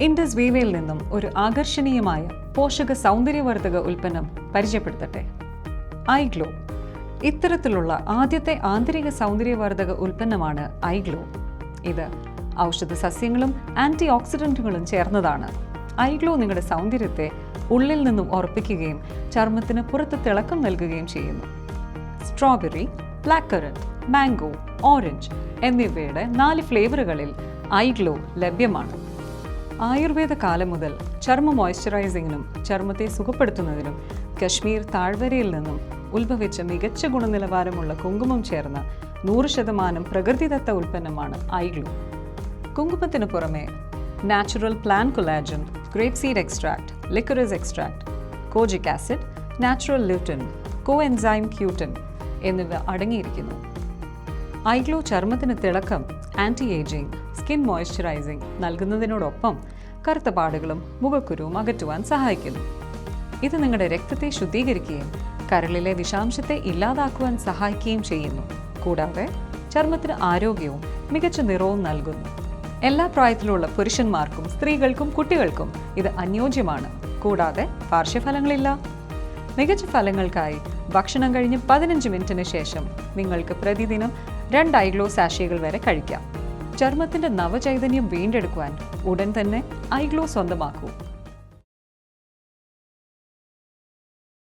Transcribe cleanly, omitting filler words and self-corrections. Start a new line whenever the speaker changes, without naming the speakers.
Indus വീവയിൽ നിന്നും ഒരു ആകർഷണീയമായ പോഷക സൗന്ദര്യവർദ്ധക ഉൽപ്പന്നം പരിചയപ്പെടുത്തട്ടെ. ഐഗ്ലോ. ഇത്തരത്തിലുള്ള ആദ്യത്തെ ആന്തരിക സൗന്ദര്യവർദ്ധക ഉൽപ്പന്നമാണ് ഐഗ്ലോ. ഇത് ഔഷധ സസ്യങ്ങളും ആന്റി ഓക്സിഡന്റുകളും ചേർന്നതാണ്. ഐഗ്ലോ നിങ്ങളുടെ സൗന്ദര്യത്തെ ഉള്ളിൽ നിന്നും ഉറപ്പിക്കുകയും ചർമ്മത്തിന് പുറത്ത് തിളക്കം നൽകുകയും ചെയ്യുന്നു. Strawberry, black currant, mango, orange എന്നിവയുടെ 4 ഫ്ലേവറുകളിൽ ഐഗ്ലോ ലഭ്യമാണ്. ആയുർവേദ കാലം മുതൽ ചർമ്മ മോയ്സ്ചറൈസിങ്ങിനും ചർമ്മത്തെ സുഖപ്പെടുത്തുന്നതിനും കശ്മീർ താഴ്വരയിൽ നിന്നും ഉത്ഭവിച്ച മികച്ച ഗുണനിലവാരമുള്ള കുങ്കുമം ചേർന്ന 100% പ്രകൃതിദത്ത ഉൽപ്പന്നമാണ് ഐഗ്ലോ. കുങ്കുമത്തിന് പുറമെ natural plant collagen, grape seed extract, ലിക്കറസ് extract, കോജിക് acid, natural lutein, coenzyme cutin എന്നിവ അടങ്ങിയിരിക്കുന്നു. ഐഗ്ലോ ചർമ്മത്തിന് തിളക്കം, ആൻറ്റി ഏജിംഗ്, സ്കിൻ മോയ്സ്ചറൈസിംഗ് നൽകുന്നതിനോടൊപ്പം കറുത്ത പാടുകളും മുഖക്കുരുവും അകറ്റുവാൻ സഹായിക്കുന്നു. ഇത് നിങ്ങളുടെ രക്തത്തെ ശുദ്ധീകരിക്കുകയും കരളിലെ വിഷാംശത്തെ ഇല്ലാതാക്കുവാൻ സഹായിക്കുകയും ചെയ്യുന്നു. കൂടാതെ ചർമ്മത്തിന് ആരോഗ്യവും മികച്ച നിറവും നൽകുന്നു. എല്ലാ പ്രായത്തിലുള്ള പുരുഷന്മാർക്കും സ്ത്രീകൾക്കും കുട്ടികൾക്കും ഇത് അനുയോജ്യമാണ്. കൂടാതെ പാർശ്വഫലങ്ങളില്ല. മികച്ച ഫലങ്ങൾക്കായി ഭക്ഷണം കഴിഞ്ഞ് 15 മിനിറ്റിന് ശേഷം നിങ്ങൾക്ക് പ്രതിദിനം 2 ഐഗ്ലോ സാഷേകൾ വരെ കഴിക്കാം. ചർമ്മത്തിന്റെ നവചൈതന്യം വീണ്ടെടുക്കുവാൻ ഉടൻ തന്നെ ഐഗ്ലോ സ്വന്തമാക്കൂ.